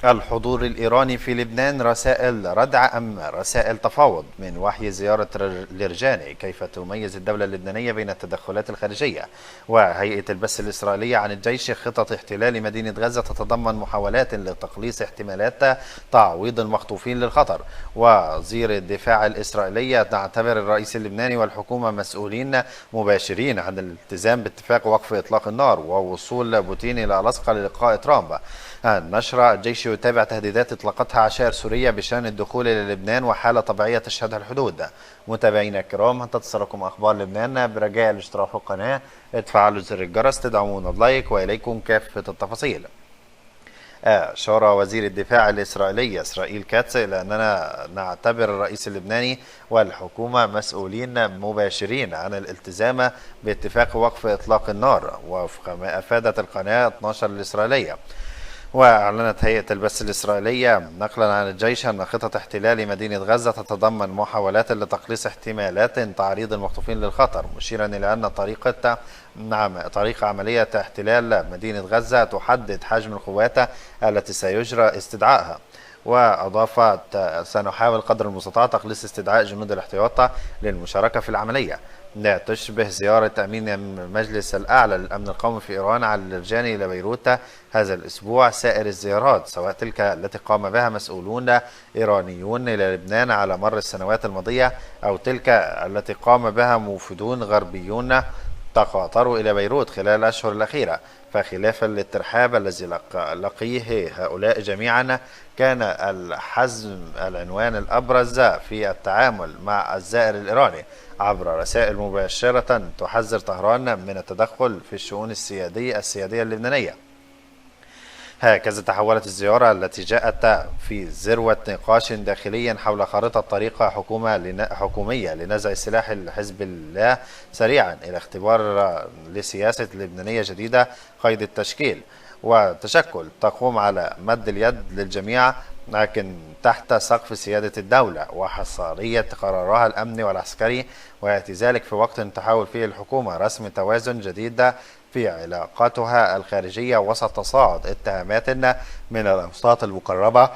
الحضور الإيراني في لبنان رسائل ردع أم رسائل تفاوض؟ من وحي زيارة لرجاني، كيف تميز الدولة اللبنانية بين التدخلات الخارجية؟ وهيئة البث الإسرائيلية عن الجيش، خطط احتلال مدينة غزة تتضمن محاولات لتقليص احتمالات تعويض المخطوفين للخطر. وزير الدفاع الإسرائيلية، نعتبر الرئيس اللبناني والحكومة مسؤولين مباشرين عن الالتزام باتفاق وقف إطلاق النار ووصول بوتين إلى ألاسقا للقاء ترامب. نشر الجيش يتابع تهديدات اطلقتها عشائر سوريا بشان الدخول الى لبنان وحاله طبيعيه تشهدها الحدود. متابعينا الكرام، هتتصلكم اخبار لبنان، برجاء الاشتراك في القناه، اتفعلوا زر الجرس، تدعمونا بلايك، واليكم كافه التفاصيل. أشار وزير الدفاع الإسرائيلي إسرائيل كاتس إلى أننا نعتبر الرئيس اللبناني والحكومة مسؤولين مباشرين عن الالتزام باتفاق وقف إطلاق النار، وفق ما أفادت القناة 12 الإسرائيلية. وأعلنت هيئة البث الإسرائيلية نقلا عن الجيش أن خطط احتلال مدينة غزة تتضمن محاولات لتقليص احتمالات تعريض المخطوفين للخطر، مشيرا إلى أن طريقة عملية احتلال مدينة غزة تحدد حجم القوات التي سيجرى استدعائها. وأضافت: سنحاول قدر المستطاع تقليص استدعاء جنود الاحتياط للمشاركة في العملية. لا تشبه زيارة أمين المجلس الأعلى للأمن القومي في إيران على اللجان إلى بيروت هذا الأسبوع سائر الزيارات، سواء تلك التي قام بها مسؤولون إيرانيون إلى لبنان على مر السنوات الماضية، أو تلك التي قام بها موفدون غربيون تقاطروا إلى بيروت خلال الأشهر الأخيرة. فخلاف الترحاب الذي لقيه هؤلاء جميعا، كان الحزم العنوان الأبرز في التعامل مع الزائر الإيراني عبر رسائل مباشرة تحذر طهران من التدخل في الشؤون السيادية اللبنانية. هكذا تحولت الزيارة التي جاءت في ذروة نقاش داخلي حول خارطة طريق حكومية لنزع سلاح حزب الله سريعا إلى اختبار لسياسة لبنانية جديدة قيد التشكيل وتشكل، تقوم على مد اليد للجميع لكن تحت سقف سيادة الدولة وحصارية قرارها الأمني والعسكري، ويأتي ذلك في وقت تحاول فيه الحكومة رسم توازن جديد في علاقاتها الخارجية وسط تصاعد اتهامات من الأوساط المقربة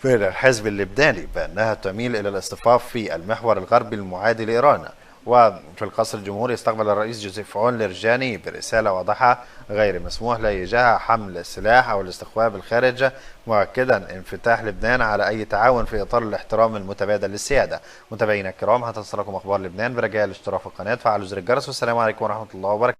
في الحزب اللبناني بأنها تميل إلى الاصطفاف في المحور الغربي المعادي لإيران. وفي القصر الجمهوري، استقبل الرئيس جوزيف عون لرجاني برسالة واضحة: غير مسموح لإيجاها حمل السلاح أو الاستخفاف بالخارج، مؤكدا انفتاح لبنان على أي تعاون في إطار الاحترام المتبادل للسيادة. متابعينا الكرام، هتصلكم أخبار لبنان، برجاء الاشتراك في القناة، فعلوا زر الجرس، والسلام عليكم ورحمة الله وبركاته.